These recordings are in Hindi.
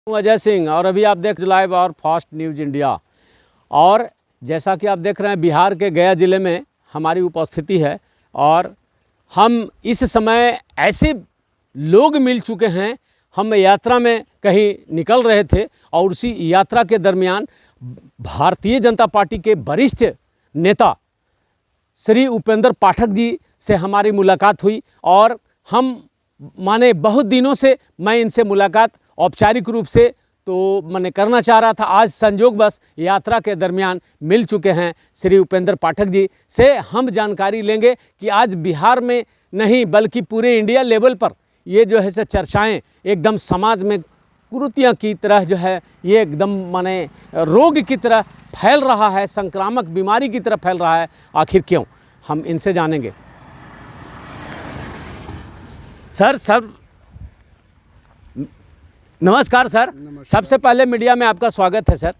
अजय सिंह और अभी आप देख लाइव और फास्ट न्यूज़ इंडिया। और जैसा कि आप देख रहे हैं, बिहार के गया ज़िले में हमारी उपस्थिति है और हम इस समय ऐसे लोग मिल चुके हैं। हम यात्रा में कहीं निकल रहे थे और उसी यात्रा के दरमियान भारतीय जनता पार्टी के वरिष्ठ नेता श्री उपेंद्र पाठक जी से हमारी मुलाकात हुई और हम माने बहुत दिनों से मैं इनसे मुलाकात औपचारिक रूप से तो मैंने करना चाह रहा था। आज संजोग बस यात्रा के दरमियान मिल चुके हैं श्री उपेंद्र पाठक जी से। हम जानकारी लेंगे कि आज बिहार में नहीं बल्कि पूरे इंडिया लेवल पर ये जो है से चर्चाएं एकदम समाज में कुरीतियाँ की तरह जो है ये एकदम माने रोग की तरह फैल रहा है, संक्रामक बीमारी की तरह फैल रहा है। आखिर क्यों, हम इनसे जानेंगे। सर नमस्कार सर। नमस्कार। सबसे पहले मीडिया में आपका स्वागत है सर।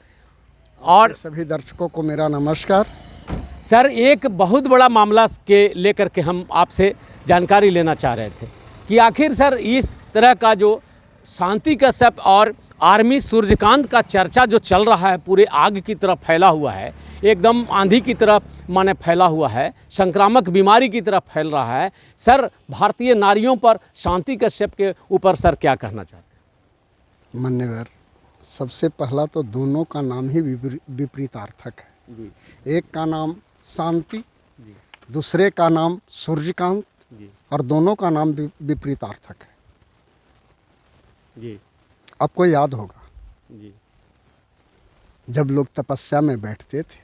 और सभी दर्शकों को मेरा नमस्कार। सर, एक बहुत बड़ा मामला के लेकर के हम आपसे जानकारी लेना चाह रहे थे कि आखिर सर इस तरह का जो शांति कश्यप और आर्मी सूर्यकांत का चर्चा जो चल रहा है, पूरे आग की तरफ फैला हुआ है, एकदम आंधी की तरफ माने फैला हुआ है, संक्रामक बीमारी की तरफ फैल रहा है। सर, भारतीय नारियों पर शांति कश्यप के ऊपर सर क्या कहना चाहते हैं? मान्यवर, सबसे पहला तो दोनों का नाम ही विपरीतार्थक है जी। एक का नाम शांति, दूसरे का नाम सूर्यकांत जी और दोनों का नाम विपरीतार्थक है। जी आपको याद होगा जी जब लोग तपस्या में बैठते थे,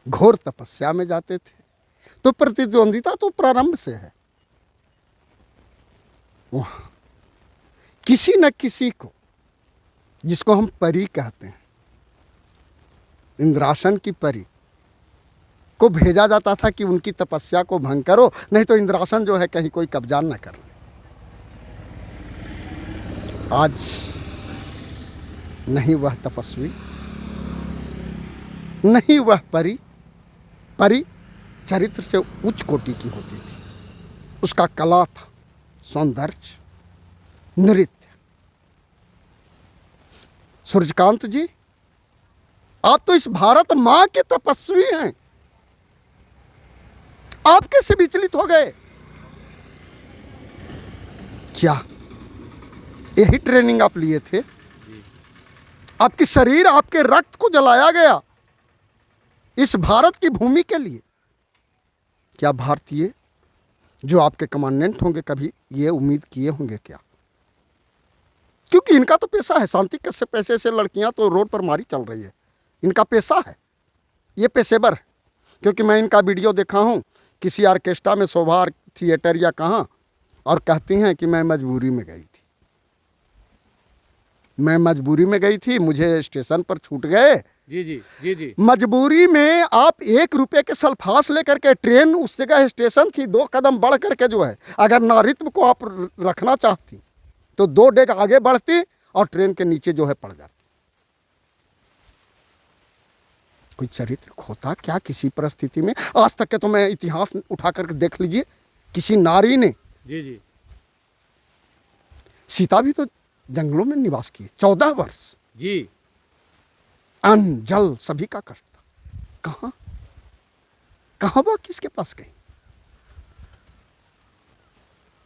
घोर तपस्या में जाते थे, तो प्रतिद्वंदिता तो प्रारंभ से है। वहाँ किसी न किसी को, जिसको हम परी कहते हैं, इंद्रासन की परी को भेजा जाता था कि उनकी तपस्या को भंग करो, नहीं तो इंद्रासन जो है कहीं कोई कब्जा न कर ले। आज नहीं वह तपस्वी, नहीं वह परी। परी चरित्र से उच्च कोटि की होती थी, उसका कला था, सौंदर्य, नृत्य। सूर्यकांत जी, आप तो इस भारत मां के तपस्वी हैं, आप कैसे विचलित हो गए? क्या यही ट्रेनिंग आप लिए थे? आपकी शरीर, आपके रक्त को जलाया गया इस भारत की भूमि के लिए। क्या भारतीय जो आपके कमांडेंट होंगे कभी ये उम्मीद किए होंगे क्या? क्योंकि इनका तो पेशा है, शांति कश्यप पैसे से लड़कियां तो रोड पर मारी चल रही है, इनका पेशा है, ये पेशेवर है। क्योंकि मैं इनका वीडियो देखा हूँ किसी ऑर्केस्ट्रा में, शोभा थिएटर या कहाँ, और कहती हैं कि मैं मजबूरी में गई थी, मैं मजबूरी में गई थी, मुझे स्टेशन पर छूट गए। जी जी जी जी मजबूरी में आप 1 रुपये के सल्फास लेकर के, ट्रेन उस जगह स्टेशन थी 2 कदम बढ़ करके जो है, अगर नारित्व को आप रखना चाहती तो 2 डेग आगे बढ़ती और ट्रेन के नीचे जो है पड़ जाती। कोई चरित्र खोता क्या किसी परिस्थिति में? आज तक के तो मैं इतिहास उठा करके देख लीजिए, किसी नारी ने, जी जी सीता भी तो जंगलों में निवास की, 14 वर्ष, जी अन्न जल सभी का कष्ट था। कहाँ वह किसके पास गई?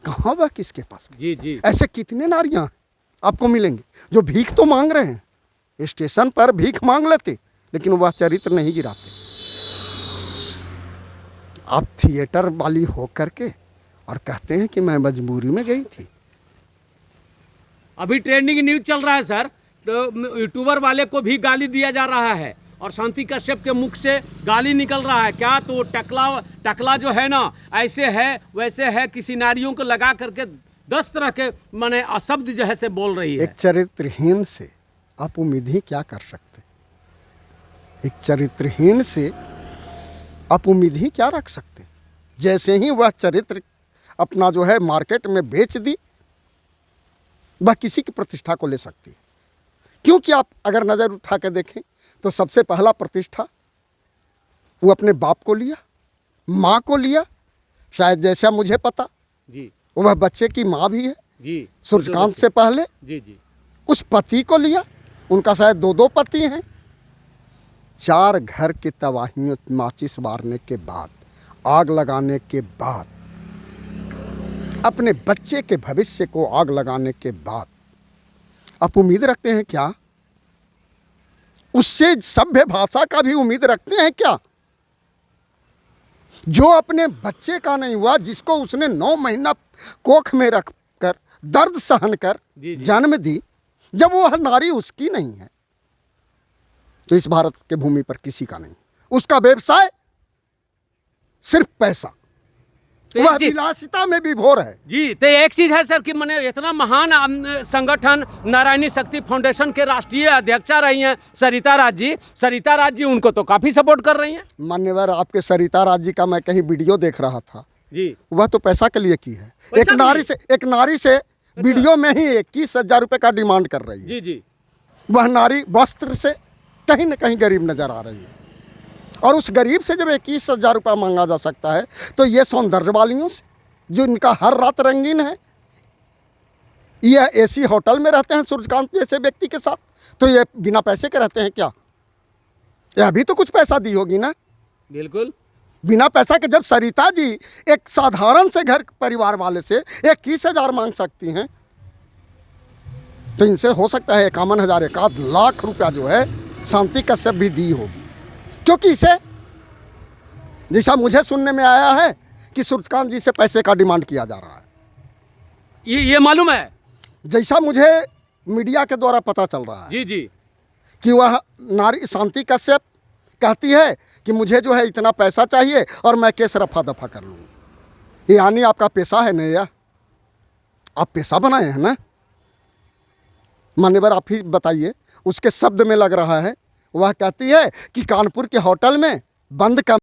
कहाँ वह किसके पास गई? जी जी ऐसे कितने नारियां आपको मिलेंगे जो भीख तो मांग रहे हैं, स्टेशन पर भीख मांग लेते, लेकिन वह चरित्र नहीं गिराते। आप थिएटर वाली होकर के और कहते हैं कि मैं मजबूरी में गई थी। अभी ट्रेंडिंग न्यूज चल रहा है सर, तो यूट्यूबर वाले को भी गाली दिया जा रहा है और शांति कश्यप के मुख से गाली निकल रहा है। क्या तो टकला जो है ना, ऐसे है वैसे है, किसी नारियों को लगा करके 10 तरह के माने अशब्द जो है से बोल रही है। एक चरित्रहीन से आप उम्मीद ही क्या कर सकते? एक चरित्रहीन से आप उम्मीद ही क्या रख सकते? जैसे ही वह चरित्र अपना जो है मार्केट में बेच दी, वह किसी की प्रतिष्ठा को ले सकती है। क्योंकि आप अगर नज़र उठा के देखें तो सबसे पहला प्रतिष्ठा वो अपने बाप को लिया, माँ को लिया, शायद जैसा मुझे पता जी वह बच्चे की माँ भी है जी, सूर्यकांत से पहले। जी जी उस पति को लिया, उनका शायद 2-2 पति हैं। 4 घर की तबाहियों, माचिस मारने के बाद, आग लगाने के बाद, अपने बच्चे के भविष्य को आग लगाने के बाद आप उम्मीद रखते हैं क्या? उससे सभ्य भाषा का भी उम्मीद रखते हैं क्या? जो अपने बच्चे का नहीं हुआ, जिसको उसने 9 महीना कोख में रख कर दर्द सहन कर जन्म दी, जब वह नारी उसकी नहीं है, तो इस भारत के भूमि पर किसी का नहीं। उसका व्यवसाय सिर्फ पैसा, वह विलासिता में विभोर है। जी, तो एक चीज है सर कि मैंने इतना महान संगठन नारायणी शक्ति फाउंडेशन के राष्ट्रीय अध्यक्षा रही हैं सरिता राज जी। सरिता राज जी उनको तो काफी सपोर्ट कर रही हैं। मान्यवर, आपके सरिता राज जी का मैं कहीं वीडियो देख रहा था जी। वह वह तो पैसा के लिए की है। एक नारी से वीडियो में ही 21,000 रुपये का डिमांड कर रही है। जी जी। वह नारी वस्त्र से कहीं न कहीं गरीब नजर आ रही है, और उस गरीब से जब 21,000 रुपया मांगा जा सकता है, तो ये सौंदर्य वालियों से, जो इनका हर रात रंगीन है, ये एसी होटल में रहते हैं सूर्यकांत जैसे व्यक्ति के साथ, तो ये बिना पैसे के रहते हैं क्या? ये अभी तो कुछ पैसा दी होगी ना। बिल्कुल बिना पैसा के जब सरिता जी एक साधारण से घर परिवार वाले से 21,000 मांग सकती हैं, तो इनसे हो सकता है 51,000, 1 लाख रुपया जो है शांति कश्यप भी दी होगी। क्योंकि इसे, जैसा मुझे सुनने में आया है कि सूर्यकांत जी से पैसे का डिमांड किया जा रहा है। ये मालूम है, जैसा मुझे मीडिया के द्वारा पता चल रहा है जी जी, कि वह नारी शांति कश्यप कहती है कि मुझे जो है इतना पैसा चाहिए और मैं केस रफा दफा कर लूँ। ये यानी आपका पेशा है ना, या आप पेशा बनाए हैं ना। मान्यवर, आप ही बताइए। उसके शब्द में लग रहा है, वह कहती है कि कानपुर के होटल में बंद